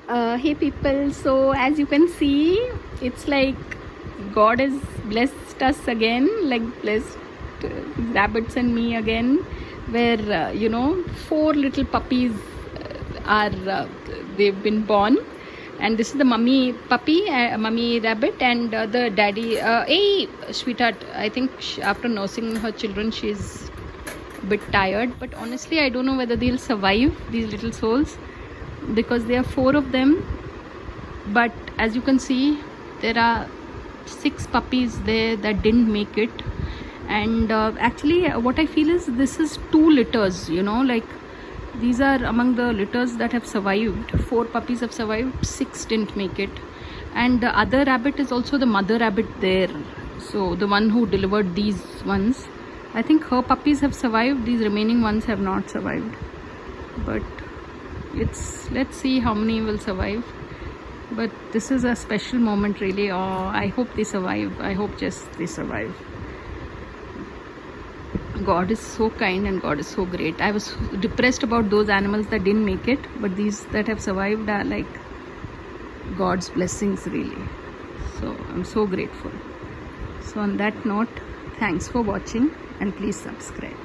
Hey people, so as you can see, it's like God has blessed us again, like blessed rabbits and me again, where four little puppies they've been born, and this is the mummy puppy, mummy rabbit, and the daddy. Hey, sweetheart, I think after nursing her children, she's a bit tired, but honestly, I don't know whether they'll survive, these little souls, because there are four of them. But as you can see, there are 6 puppies there that didn't make it. And actually what I feel is this is 2 litters, like these are among the litters that have survived. 4 puppies have survived, 6 didn't make it, and the other rabbit is also the mother rabbit there. So the one who delivered these ones, I think her puppies have survived, these remaining ones have not survived. But let's see how many will survive. But this is a special moment really. I hope they survive. I hope just they survive. God is so kind and God is so great. I was depressed about those animals that didn't make it, but these that have survived are like God's blessings really. So I'm so grateful. So on that note, thanks for watching and please subscribe.